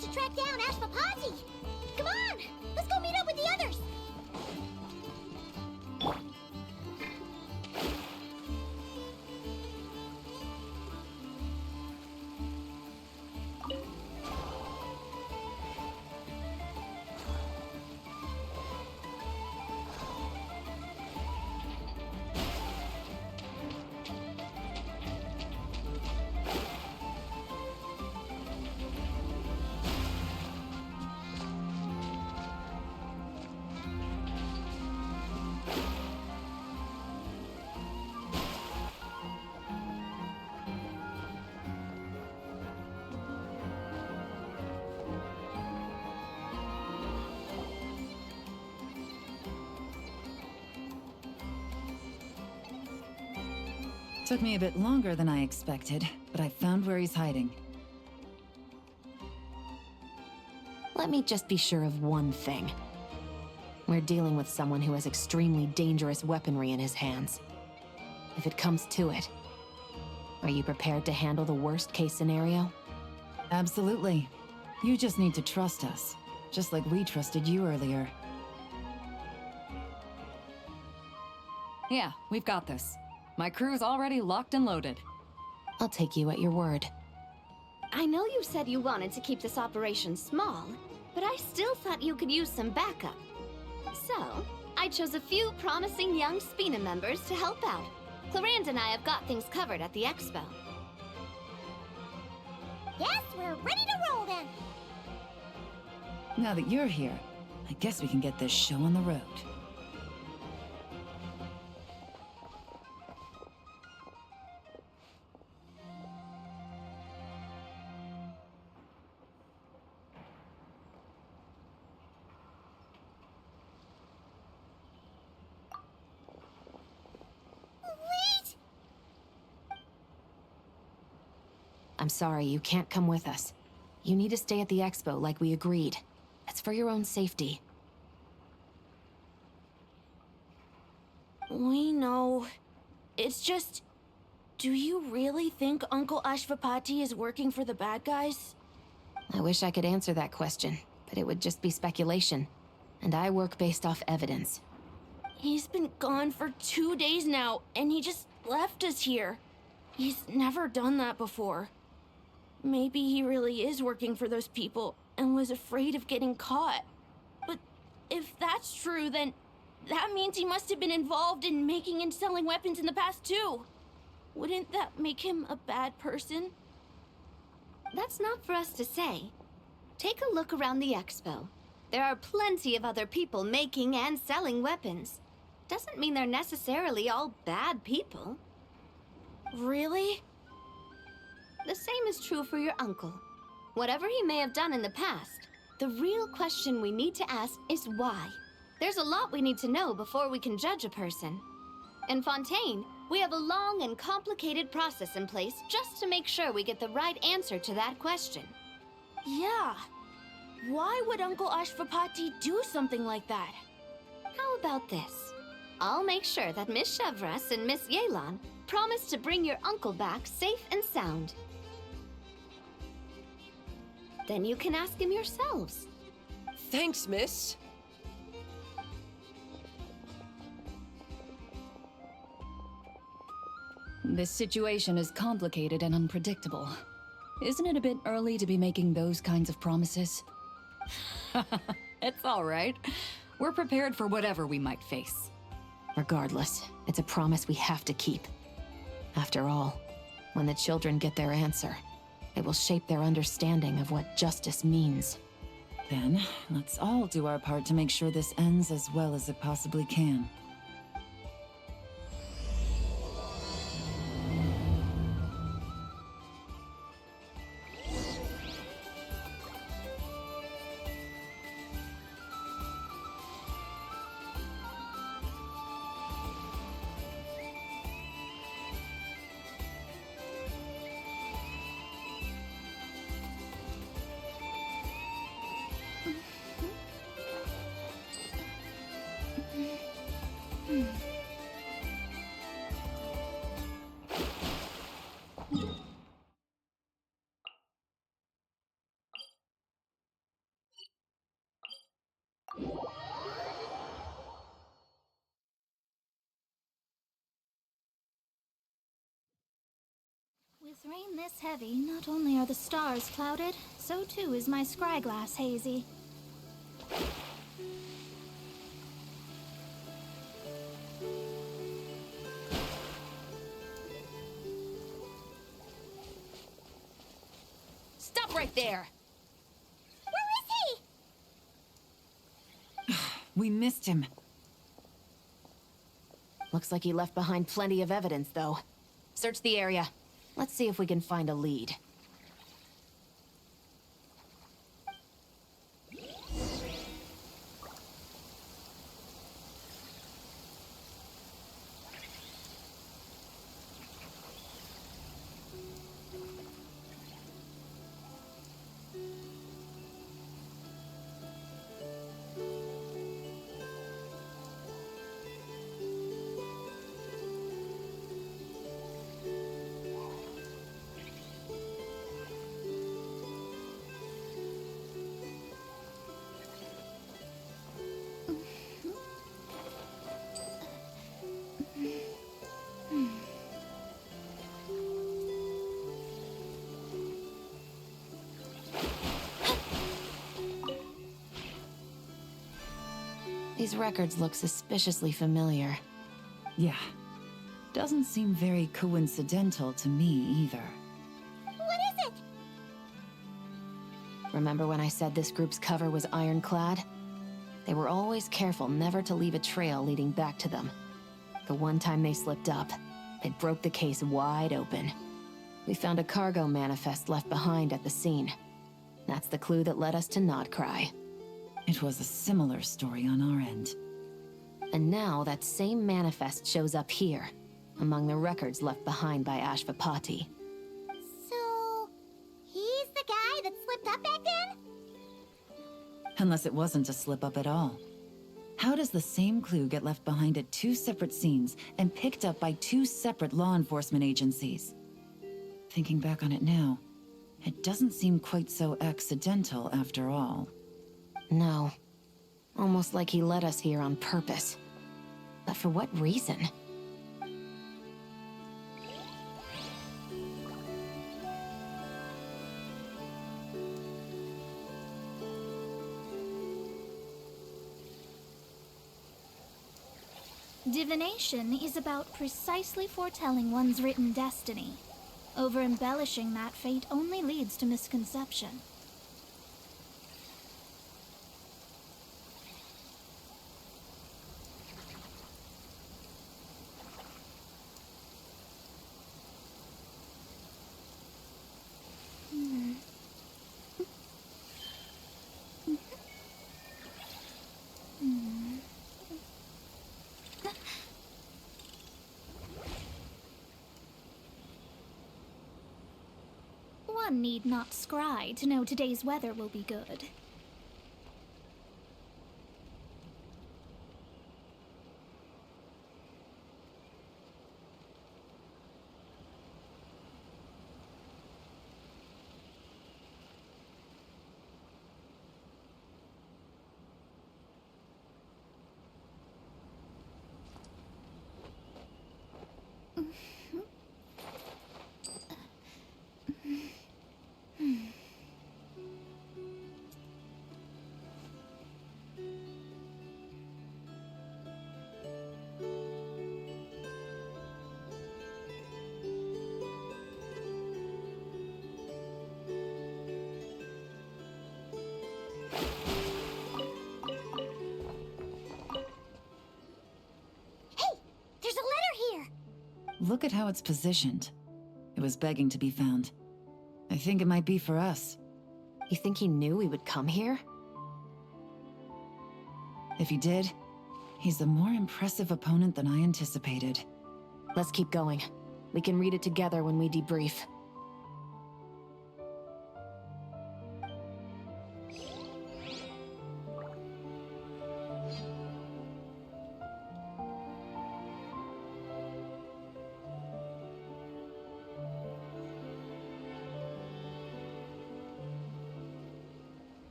to track down Ashvapati. Come on, let's go meet up with the others. Took me a bit longer than I expected, but I found where he's hiding. Let me just be sure of one thing. We're dealing with someone who has extremely dangerous weaponry in his hands. If it comes to it, are you prepared to handle the worst-case scenario? Absolutely. You just need to trust us, just like we trusted you earlier. Yeah, we've got this. My crew's already locked and loaded. I'll take you at your word. I know you said you wanted to keep this operation small, but I still thought you could use some backup. So, I chose a few promising young Spina members to help out. Clarence and I have got things covered at the expo. Yes, we're ready to roll then! Now that you're here, I guess we can get this show on the road. Wait! I'm sorry, you can't come with us. You need to stay at the expo like we agreed. It's for your own safety. We know. It's just... Do you really think Uncle Ashvapati is working for the bad guys? I wish I could answer that question, but it would just be speculation. And I work based off evidence. He's been gone for 2 days now, and he just left us here. He's never done that before. Maybe he really is working for those people and was afraid of getting caught. But if that's true, then that means he must have been involved in making and selling weapons in the past too. Wouldn't that make him a bad person? That's not for us to say. Take a look around the expo. There are plenty of other people making and selling weapons. Doesn't mean they're necessarily all bad people. Really? The same is true for your uncle. Whatever he may have done in the past, the real question we need to ask is why. There's a lot we need to know before we can judge a person. In Fontaine, we have a long and complicated process in place just to make sure we get the right answer to that question. Yeah. Why would Uncle Ashvapati do something like that? How about this? I'll make sure that Miss Chevras and Miss Yelan promise to bring your uncle back safe and sound. Then you can ask him yourselves. Thanks, miss. This situation is complicated and unpredictable. Isn't it a bit early to be making those kinds of promises? It's all right. We're prepared for whatever we might face. Regardless, it's a promise we have to keep. After all, when the children get their answer, it will shape their understanding of what justice means. Then, let's all do our part to make sure this ends as well as it possibly can. With rain this heavy, not only are the stars clouded, so too is my scryglass hazy. Stop right there! Where is he? We missed him. Looks like he left behind plenty of evidence, though. Search the area. Let's see if we can find a lead. These records look suspiciously familiar. Yeah. Doesn't seem very coincidental to me either. What is it? Remember when I said this group's cover was ironclad? They were always careful never to leave a trail leading back to them. The one time they slipped up, it broke the case wide open. We found a cargo manifest left behind at the scene. That's the clue that led us to Notcry. It was a similar story on our end. And now that same manifest shows up here, among the records left behind by Ashvapati. So, he's the guy that slipped up back then? Unless it wasn't a slip-up at all. How does the same clue get left behind at two separate scenes and picked up by two separate law enforcement agencies? Thinking back on it now, it doesn't seem quite so accidental after all. No. Almost like he led us here on purpose. But for what reason? Divination is about precisely foretelling one's written destiny. Over-embellishing that fate only leads to misconception. One need not scry to know today's weather will be good. Look at how it's positioned. It was begging to be found. I think it might be for us. You think he knew we would come here? If he did, he's a more impressive opponent than I anticipated. Let's keep going. We can read it together when we debrief.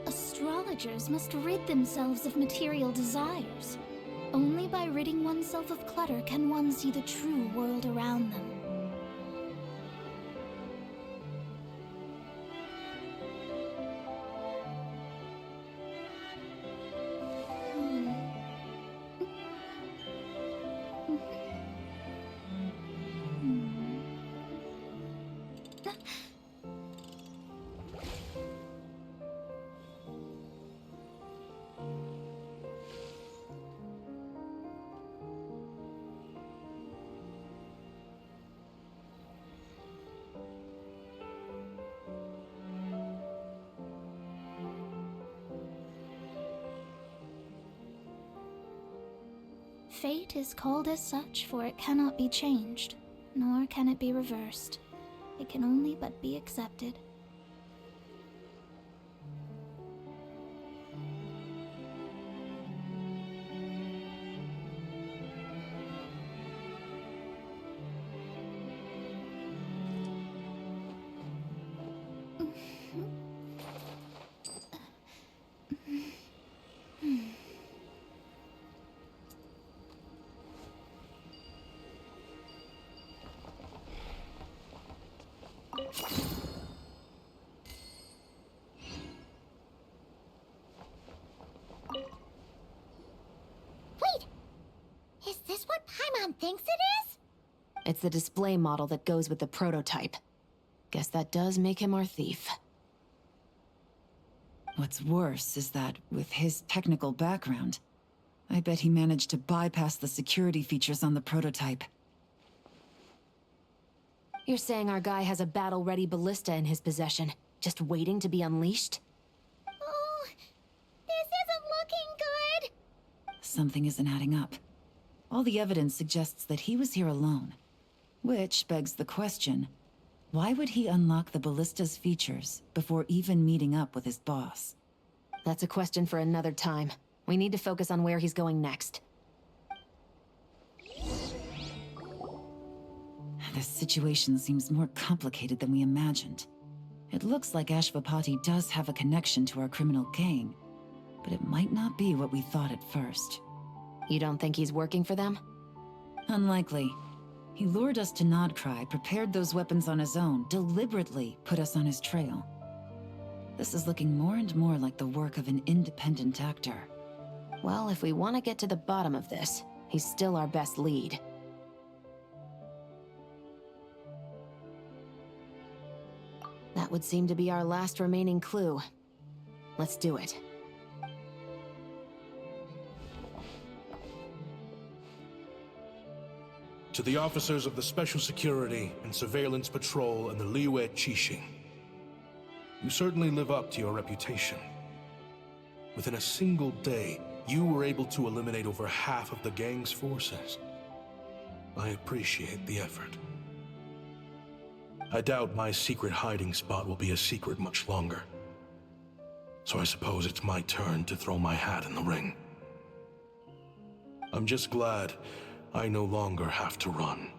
Astrologers must rid themselves of material desires. Only by ridding oneself of clutter can one see the true world around them. Fate is called as such, for it cannot be changed, nor can it be reversed. It can only but be accepted. Wait! Is this what Paimon thinks it is? It's the display model that goes with the prototype. Guess that does make him our thief. What's worse is that, with his technical background, I bet he managed to bypass the security features on the prototype. You're saying our guy has a battle-ready ballista in his possession, just waiting to be unleashed? Oh, this isn't looking good. Something isn't adding up. All the evidence suggests that he was here alone. Which begs the question, why would he unlock the ballista's features before even meeting up with his boss? That's a question for another time. We need to focus on where he's going next. This situation seems more complicated than we imagined. It looks like Ashvapati does have a connection to our criminal gang, but it might not be what we thought at first. You don't think he's working for them? Unlikely. He lured us to Nodcry, prepared those weapons on his own, deliberately put us on his trail. This is looking more and more like the work of an independent actor. Well, if we want to get to the bottom of this, he's still our best lead. That would seem to be our last remaining clue. Let's do it. To the officers of the Special Security and Surveillance Patrol and the Liyue Qixing, you certainly live up to your reputation. Within a single day, you were able to eliminate over half of the gang's forces. I appreciate the effort. I doubt my secret hiding spot will be a secret much longer. So I suppose it's my turn to throw my hat in the ring. I'm just glad I no longer have to run.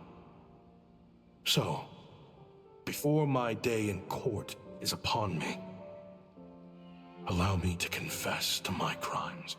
So, before my day in court is upon me, allow me to confess to my crimes.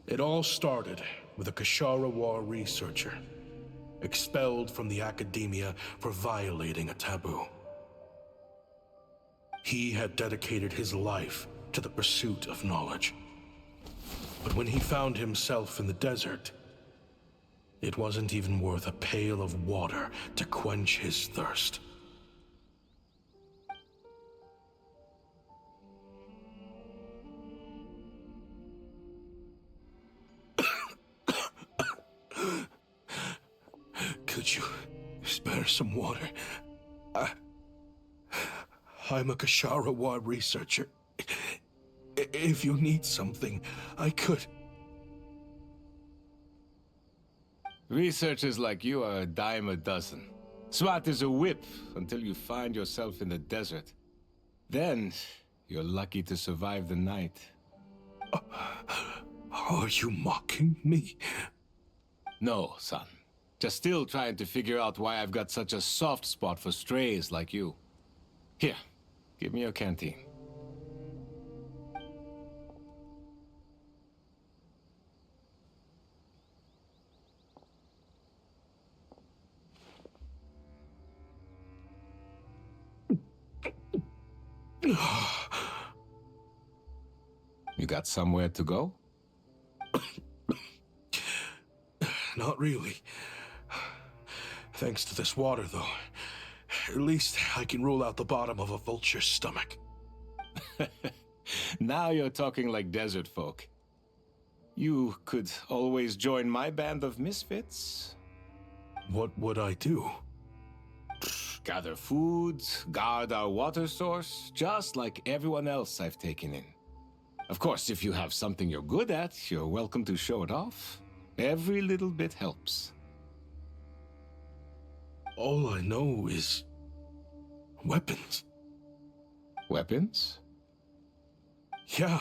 It all started with a Kashara War researcher, expelled from the academia for violating a taboo. He had dedicated his life to the pursuit of knowledge. But when he found himself in the desert, it wasn't even worth a pail of water to quench his thirst. Could you spare some water? I'm a Kashara War researcher. If you need something, I could. Researchers like you are a dime a dozen. Smart as a whip until you find yourself in the desert. Then, you're lucky to survive the night. Are you mocking me? No, son. Just still trying to figure out why I've got such a soft spot for strays like you. Here, give me your canteen. You got somewhere to go? Not really. Thanks to this water, though. At least I can rule out the bottom of a vulture's stomach. Now you're talking like desert folk. You could always join my band of misfits. What would I do? Gather food, guard our water source, just like everyone else I've taken in. Of course, if you have something you're good at, you're welcome to show it off. Every little bit helps. All I know is weapons. Weapons? Yeah,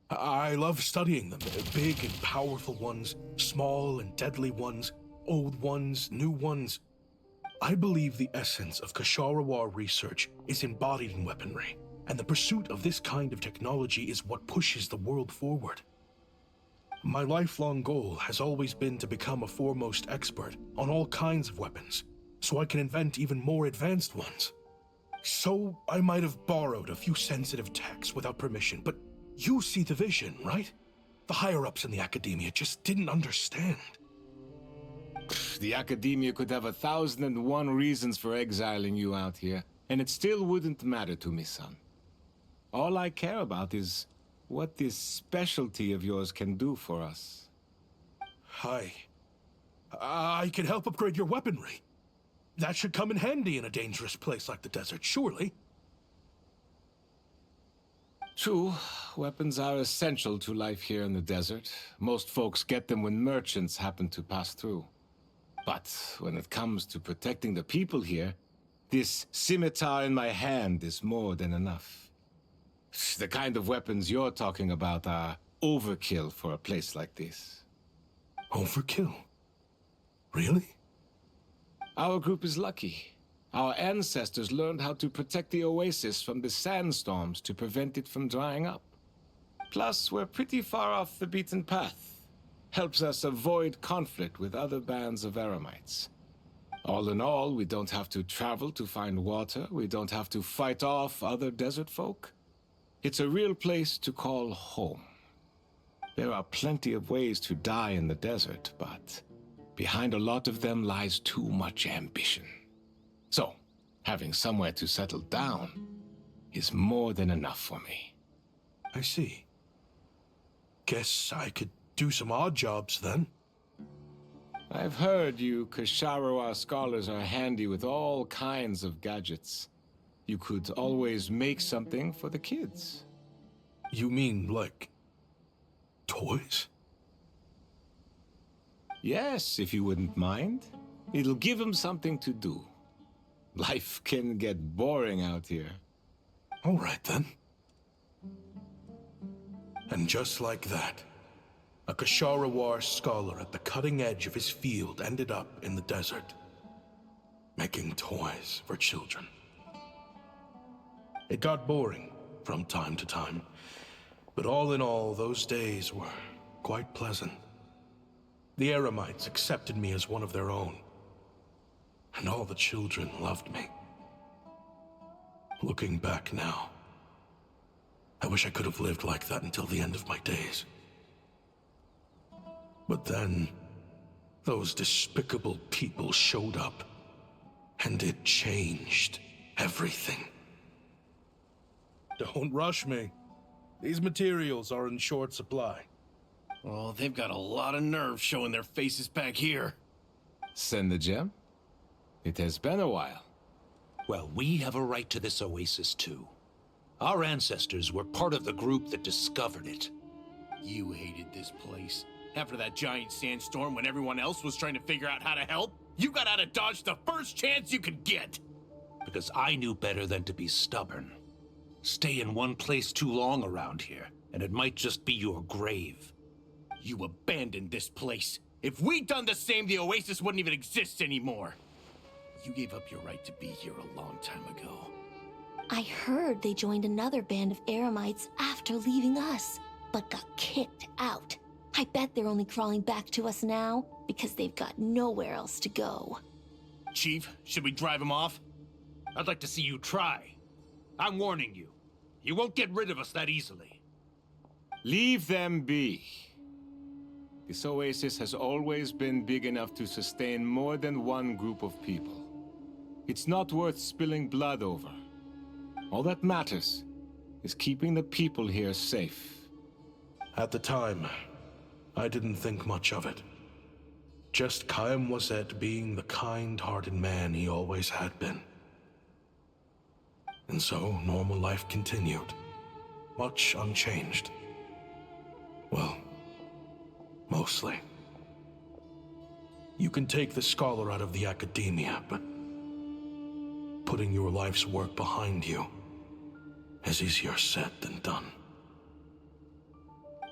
I love studying them. Big and powerful ones, small and deadly ones, old ones, new ones. I believe the essence of Kasharawar research is embodied in weaponry, and the pursuit of this kind of technology is what pushes the world forward. My lifelong goal has always been to become a foremost expert on all kinds of weapons, so I can invent even more advanced ones. So I might have borrowed a few sensitive techs without permission, but you see the vision, right? The higher-ups in the academia just didn't understand. The academia could have 1,001 reasons for exiling you out here, and it still wouldn't matter to me, son. All I care about is what this specialty of yours can do for us. I can help upgrade your weaponry. That should come in handy in a dangerous place like the desert, surely. True, weapons are essential to life here in the desert. Most folks get them when merchants happen to pass through. But when it comes to protecting the people here, this scimitar in my hand is more than enough. The kind of weapons you're talking about are overkill for a place like this. Overkill? Really? Our group is lucky. Our ancestors learned how to protect the oasis from the sandstorms to prevent it from drying up. Plus, we're pretty far off the beaten path. Helps us avoid conflict with other bands of Eremites. All in all, we don't have to travel to find water. We don't have to fight off other desert folk. It's a real place to call home. There are plenty of ways to die in the desert, but behind a lot of them lies too much ambition. So, having somewhere to settle down is more than enough for me. I see. Guess I could do some odd jobs then. I've heard you Kasharawar scholars are handy with all kinds of gadgets. You could always make something for the kids. You mean, like, toys? Yes, if you wouldn't mind. It'll give them something to do. Life can get boring out here. All right, then. And just like that, a Kasharawar scholar at the cutting edge of his field ended up in the desert, making toys for children. It got boring from time to time, but all in all, those days were quite pleasant. The Eremites accepted me as one of their own, and all the children loved me. Looking back now, I wish I could have lived like that until the end of my days. But then, those despicable people showed up, and it changed everything. Don't rush me. These materials are in short supply. Oh, they've got a lot of nerve showing their faces back here. Send the gem? It has been a while. Well, we have a right to this oasis too. Our ancestors were part of the group that discovered it. You hated this place. After that giant sandstorm when everyone else was trying to figure out how to help, you got out of Dodge the first chance you could get. Because I knew better than to be stubborn. Stay in one place too long around here, and it might just be your grave. You abandoned this place. If we'd done the same, the oasis wouldn't even exist anymore. You gave up your right to be here a long time ago. I heard they joined another band of Eremites after leaving us, but got kicked out. I bet they're only crawling back to us now because they've got nowhere else to go. Chief, should we drive him off? I'd like to see you try. I'm warning you. You won't get rid of us that easily. Leave them be. This oasis has always been big enough to sustain more than one group of people. It's not worth spilling blood over. All that matters is keeping the people here safe. At the time, I didn't think much of it. Just Chaim Wazet being the kind-hearted man he always had been. And so, normal life continued. Much unchanged. Well, mostly. You can take the scholar out of the academia, but putting your life's work behind you is easier said than done.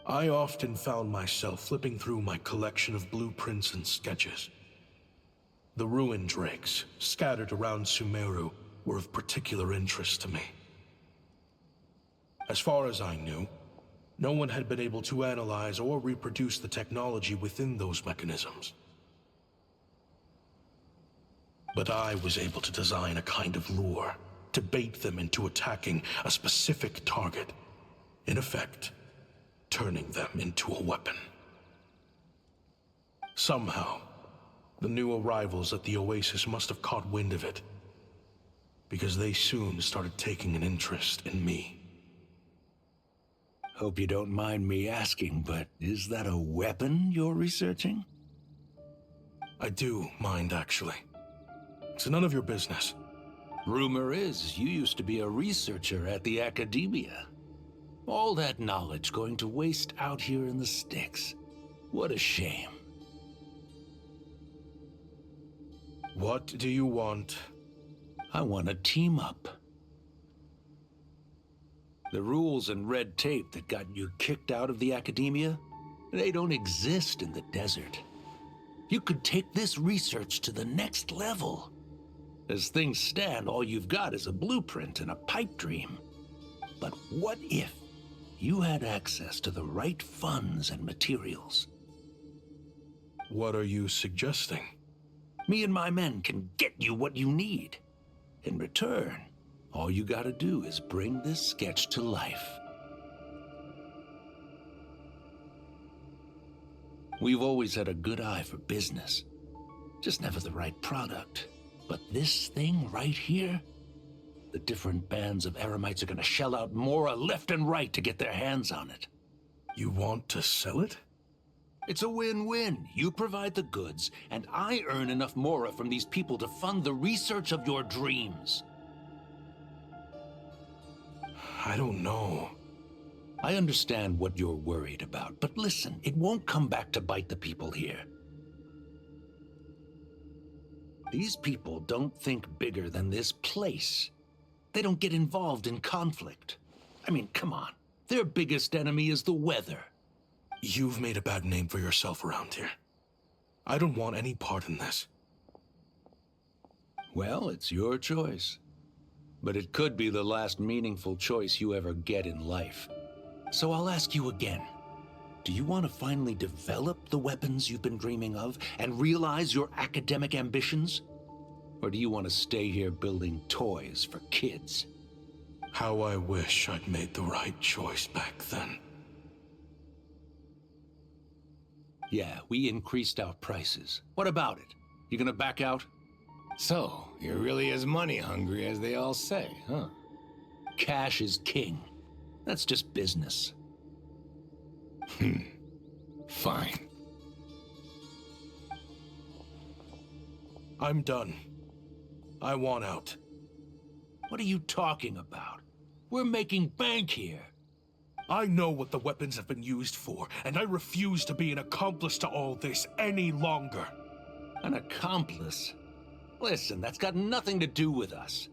I often found myself flipping through my collection of blueprints and sketches. The ruin drakes scattered around Sumeru were of particular interest to me. As far as I knew, no one had been able to analyze or reproduce the technology within those mechanisms. But I was able to design a kind of lure to bait them into attacking a specific target. In effect, turning them into a weapon. Somehow, the new arrivals at the Oasis must have caught wind of it, because they soon started taking an interest in me. Hope you don't mind me asking, but is that a weapon you're researching? I do mind, actually. It's none of your business. Rumor is you used to be a researcher at the Academia. All that knowledge going to waste out here in the sticks. What a shame. What do you want? I want to team up. The rules and red tape that got you kicked out of the Academia, they don't exist in the desert. You could take this research to the next level. As things stand, all you've got is a blueprint and a pipe dream. But what if you had access to the right funds and materials? What are you suggesting? Me and my men can get you what you need. In return, all you gotta do is bring this sketch to life. We've always had a good eye for business, just never the right product. But this thing right here, the different bands of Eremites are gonna shell out Mora left and right to get their hands on it. You want to sell it? It's a win-win. You provide the goods, and I earn enough Mora from these people to fund the research of your dreams. I don't know. I understand what you're worried about, but listen, it won't come back to bite the people here. These people don't think bigger than this place. They don't get involved in conflict. I mean, come on. Their biggest enemy is the weather. You've made a bad name for yourself around here. I don't want any part in this. Well, it's your choice. But it could be the last meaningful choice you ever get in life. So I'll ask you again. Do you want to finally develop the weapons you've been dreaming of and realize your academic ambitions? Or do you want to stay here building toys for kids? How I wish I'd made the right choice back then. Yeah, we increased our prices. What about it? You gonna back out? So, you're really as money hungry as they all say, huh? Cash is king. That's just business. Fine. I'm done. I want out. What are you talking about? We're making bank here. I know what the weapons have been used for, and I refuse to be an accomplice to all this any longer. An accomplice? Listen, that's got nothing to do with us.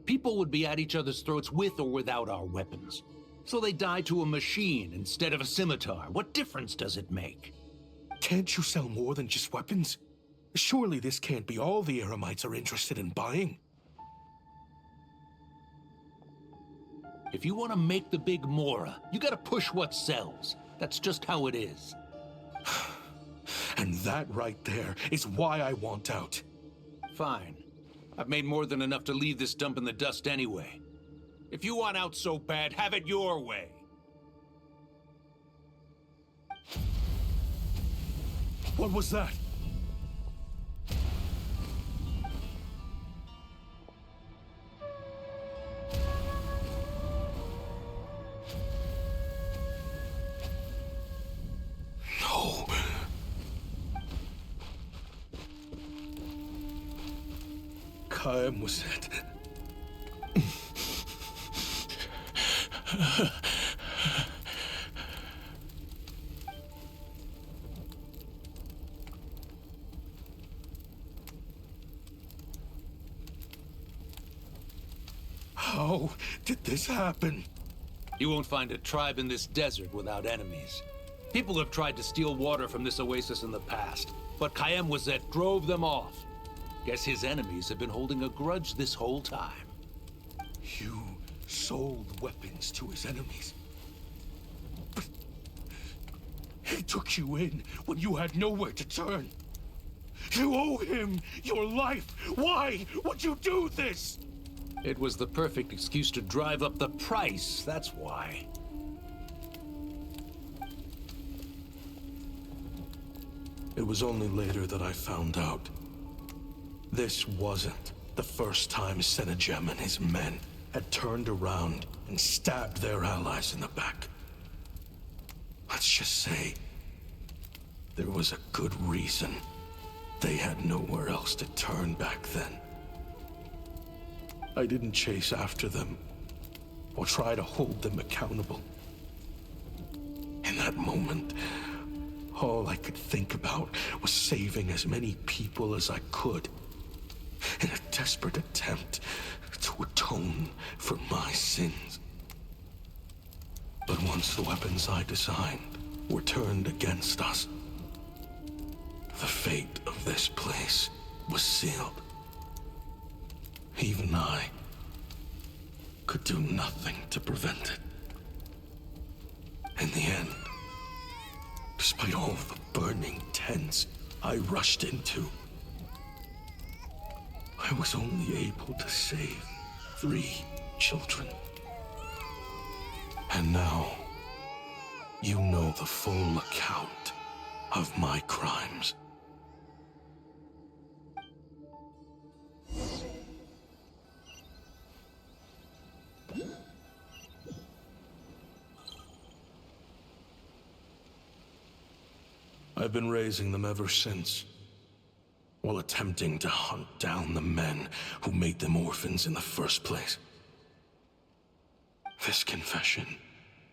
People would be at each other's throats with or without our weapons. So they die to a machine instead of a scimitar. What difference does it make? Can't you sell more than just weapons? Surely this can't be all the Eremites are interested in buying. If you want to make the big Mora, you gotta push what sells. That's just how it is. And that right there is why I want out. Fine. I've made more than enough to leave this dump in the dust anyway. If you want out so bad, have it your way. What was that? No. Kaim was it? How did this happen? You won't find a tribe in this desert without enemies. People have tried to steal water from this oasis in the past, but Kaim Wazet drove them off. Guess his enemies have been holding a grudge this whole time. You sold weapons to his enemies. But he took you in when you had nowhere to turn. You owe him your life. Why would you do this? It was the perfect excuse to drive up the price, that's why. It was only later that I found out. This wasn't the first time Senejem and his men had turned around and stabbed their allies in the back. Let's just say there was a good reason they had nowhere else to turn back then. I didn't chase after them or try to hold them accountable. In that moment, all I could think about was saving as many people as I could in a desperate attempt to atone for my sins. But once the weapons I designed were turned against us, the fate of this place was sealed. Even I could do nothing to prevent it. In the end, despite all the burning tents I rushed into, I was only able to save 3 children. And now, you know the full account of my crimes. I've been raising them ever since, while attempting to hunt down the men who made them orphans in the first place. This confession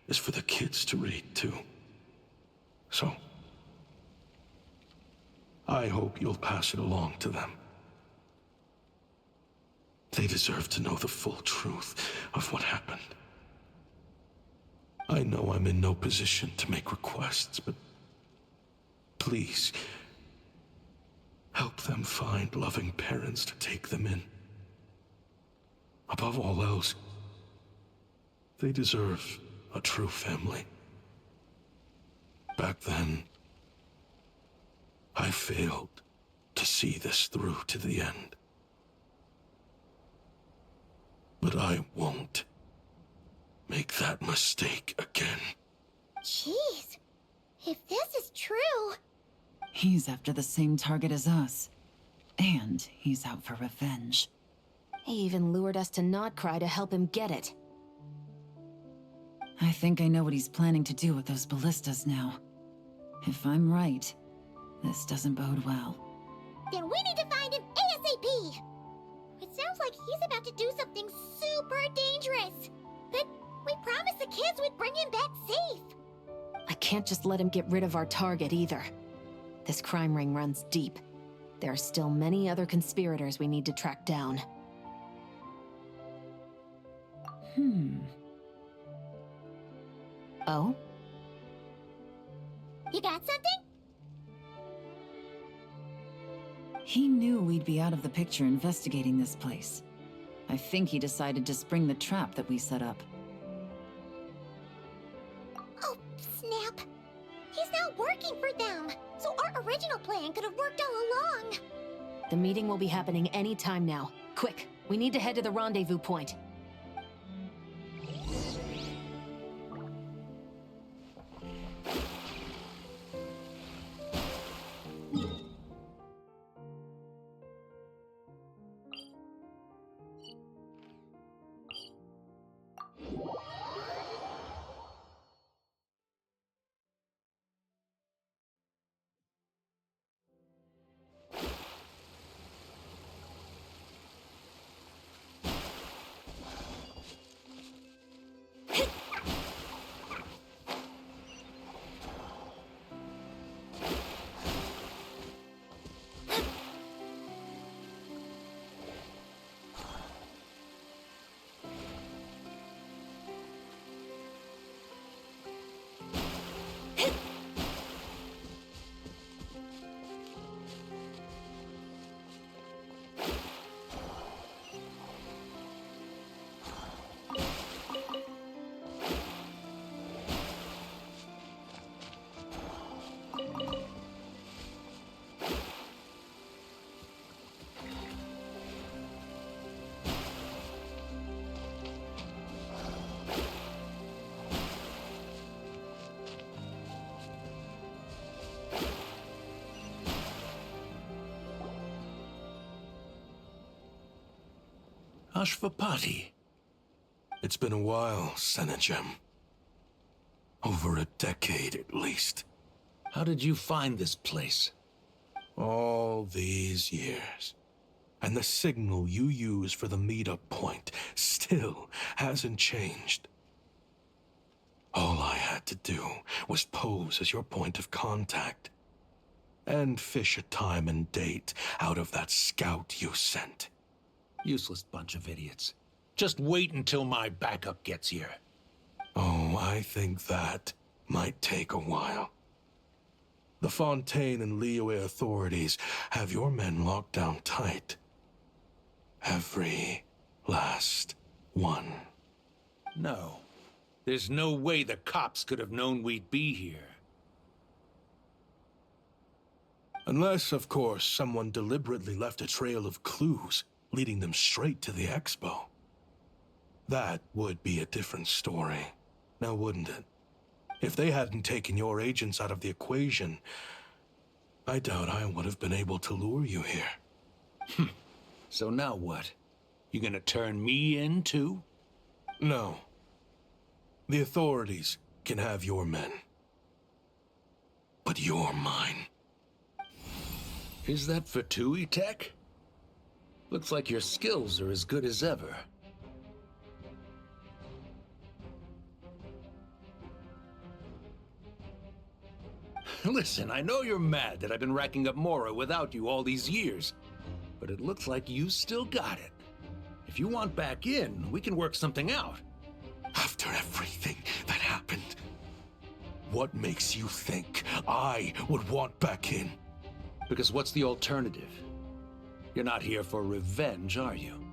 is for the kids to read, too. So, I hope you'll pass it along to them. They deserve to know the full truth of what happened. I know I'm in no position to make requests, but please, help them find loving parents to take them in. Above all else, they deserve a true family. Back then, I failed to see this through to the end. But I won't make that mistake again. Jeez, if this is true... He's after the same target as us. And he's out for revenge. He even lured us to Notcry to help him get it. I think I know what he's planning to do with those ballistas now. If I'm right, this doesn't bode well. Then we need to find him ASAP! It sounds like he's about to do something super dangerous. But we promised the kids we'd bring him back safe. I can't just let him get rid of our target either. This crime ring runs deep. There are still many other conspirators we need to track down. Oh? You got something? He knew we'd be out of the picture investigating this place. I think he decided to spring the trap that we set up. Oh, snap. He's not working for them. So our original plan could have worked all along. The meeting will be happening any time now. Quick, we need to head to the rendezvous point. Ashvapati. It's been a while, Senegem. Over a decade, at least. How did you find this place? All these years. And the signal you use for the meetup point still hasn't changed. All I had to do was pose as your point of contact. And fish a time and date out of that scout you sent. Useless bunch of idiots. Just wait until my backup gets here. Oh, I think that might take a while. The Fontaine and Liyue authorities have your men locked down tight. Every last one. No. There's no way the cops could have known we'd be here. Unless, of course, someone deliberately left a trail of clues, leading them straight to the expo. That would be a different story, now wouldn't it? If they hadn't taken your agents out of the equation, I doubt I would have been able to lure you here. So now what? You gonna turn me in, too? No. The authorities can have your men. But you're mine. Is that Fatui tech? Looks like your skills are as good as ever. Listen, I know you're mad that I've been racking up Mora without you all these years, but it looks like you still got it. If you want back in, we can work something out. After everything that happened, what makes you think I would want back in? Because what's the alternative? You're not here for revenge, are you?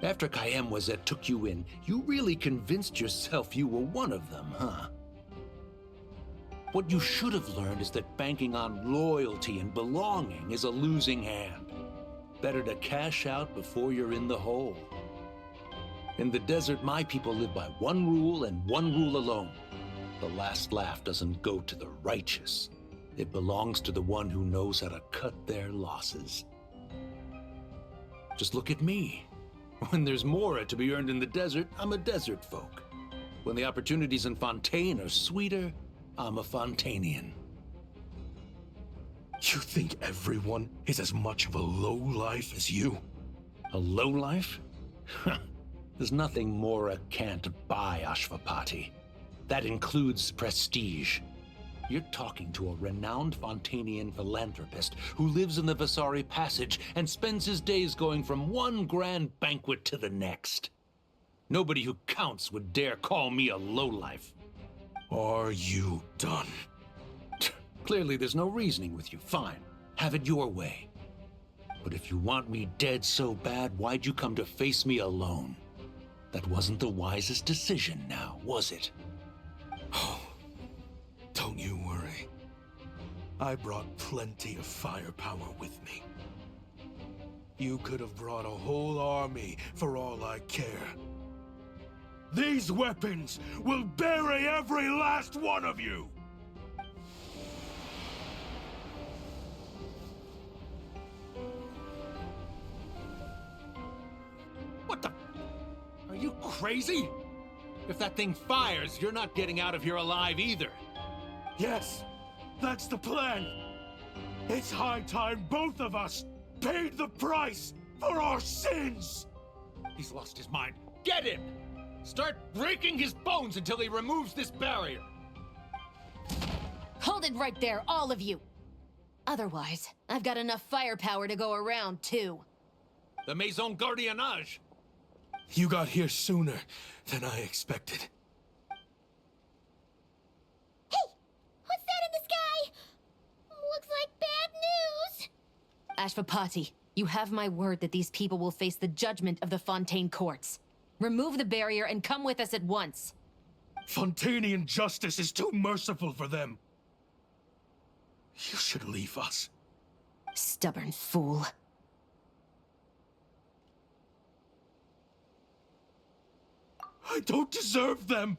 After Kayemwazet took you in, you really convinced yourself you were one of them, huh? What you should have learned is that banking on loyalty and belonging is a losing hand. Better to cash out before you're in the hole. In the desert, my people live by one rule and one rule alone. The last laugh doesn't go to the righteous. It belongs to the one who knows how to cut their losses. Just look at me. When there's Mora to be earned in the desert, I'm a desert folk. When the opportunities in Fontaine are sweeter, I'm a Fontanian. You think everyone is as much of a lowlife as you? A lowlife? There's nothing Mora can't buy, Ashvapati. That includes prestige. You're talking to a renowned Fontanian philanthropist who lives in the Vasari Passage and spends his days going from one grand banquet to the next. Nobody who counts would dare call me a lowlife. Are you done? Clearly there's no reasoning with you. Fine. Have it your way. But if you want me dead so bad, why'd you come to face me alone? That wasn't the wisest decision now, was it? Oh, don't you worry. I brought plenty of firepower with me. You could have brought a whole army for all I care. These weapons will bury every last one of you! What the? Are you crazy? If that thing fires, you're not getting out of here alive either. Yes, that's the plan. It's high time both of us paid the price for our sins! He's lost his mind. Get him! Start breaking his bones until he removes this barrier! Hold it right there, all of you! Otherwise, I've got enough firepower to go around, too. The Maison Gardiennage! You got here sooner than I expected. Hey! What's that in the sky? Looks like bad news! Ashvapati, you have my word that these people will face the judgment of the Fontaine courts. Remove the barrier and come with us at once. Fontanian justice is too merciful for them. You should leave us. Stubborn fool. I don't deserve them.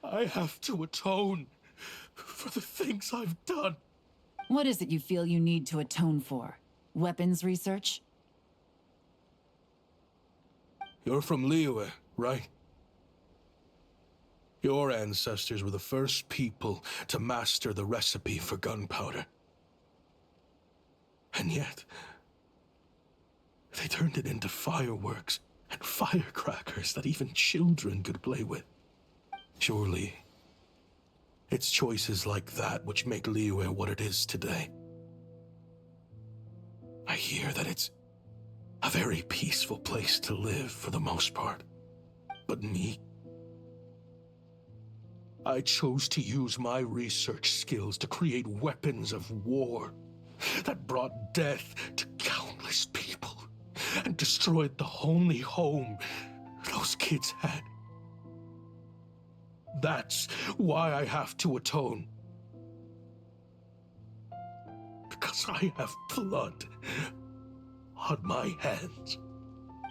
I have to atone for the things I've done. What is it you feel you need to atone for? Weapons research? You're from Liyue, right? Your ancestors were the first people to master the recipe for gunpowder. And yet, they turned it into fireworks and firecrackers that even children could play with. Surely, it's choices like that which make Liyue what it is today. I hear that it's a very peaceful place to live for the most part. But me, I chose to use my research skills to create weapons of war that brought death to countless people and destroyed the only home those kids had. That's why I have to atone. Because I have blood on my hands.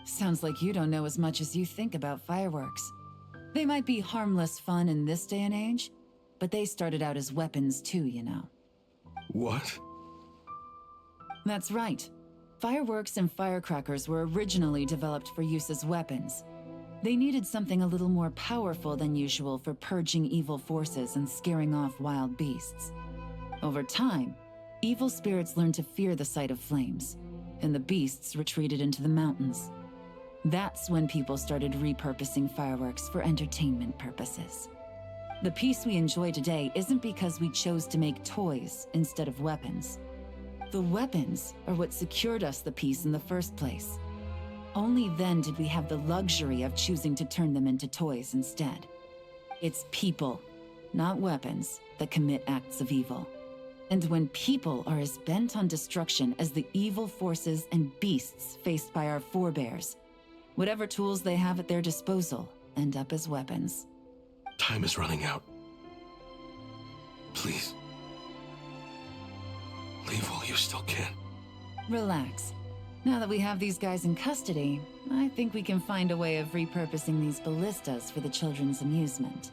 Sounds like you don't know as much as you think about fireworks. They might be harmless fun in this day and age, but they started out as weapons too, you know. What? That's right. Fireworks and firecrackers were originally developed for use as weapons. They needed something a little more powerful than usual for purging evil forces and scaring off wild beasts. Over time, evil spirits learned to fear the sight of flames, and the beasts retreated into the mountains. That's when people started repurposing fireworks for entertainment purposes. The peace we enjoy today isn't because we chose to make toys instead of weapons. The weapons are what secured us the peace in the first place. Only then did we have the luxury of choosing to turn them into toys instead. It's people, not weapons, that commit acts of evil. And when people are as bent on destruction as the evil forces and beasts faced by our forebears, whatever tools they have at their disposal end up as weapons. Time is running out. Please. Leave while you still can. Relax. Now that we have these guys in custody, I think we can find a way of repurposing these ballistas for the children's amusement.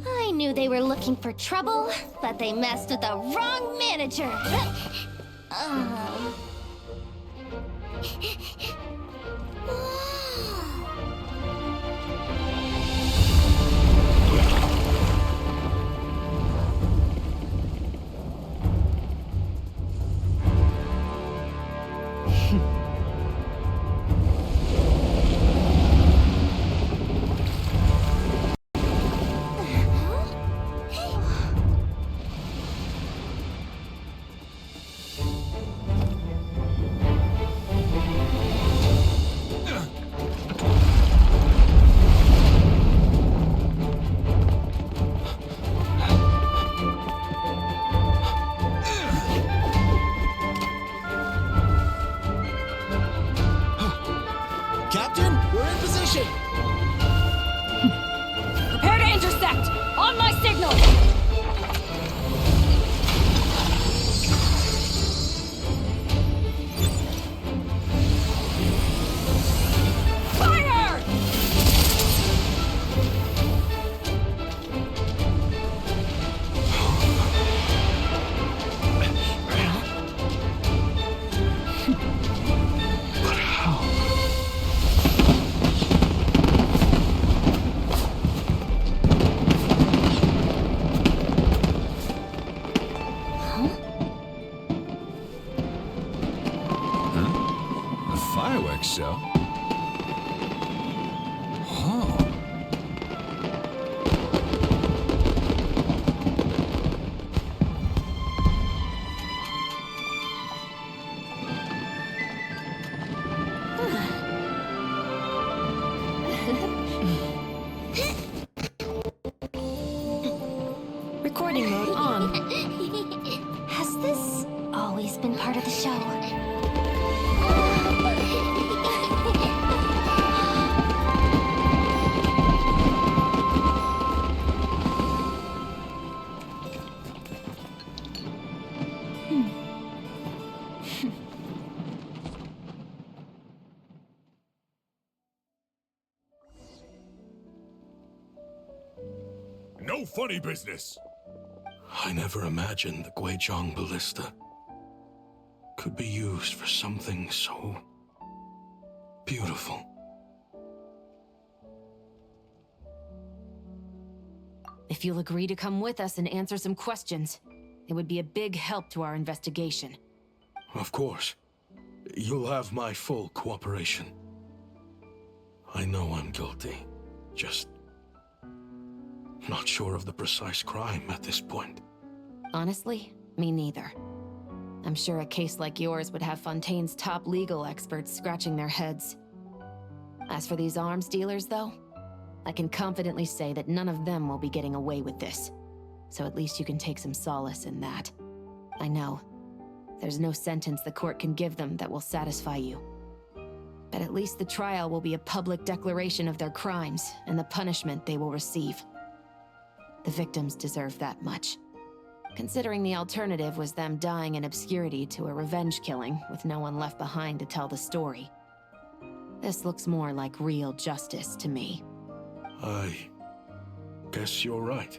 I knew they were looking for trouble, but they messed with the wrong manager. Captain, we're in position! Prepare to intersect! On my signal! Fire! But how? A fireworks show? Oh. No funny business! I never imagined the Guizhong ballista could be used for something so beautiful. If you'll agree to come with us and answer some questions, it would be a big help to our investigation. Of course. You'll have my full cooperation. I know I'm guilty. Just not sure of the precise crime at this point. Honestly, me neither. I'm sure a case like yours would have Fontaine's top legal experts scratching their heads. As for these arms dealers, though, I can confidently say that none of them will be getting away with this. So at least you can take some solace in that. I know. There's no sentence the court can give them that will satisfy you. But at least the trial will be a public declaration of their crimes and the punishment they will receive. The victims deserve that much. Considering the alternative was them dying in obscurity to a revenge killing with no one left behind to tell the story. This looks more like real justice to me. I guess you're right.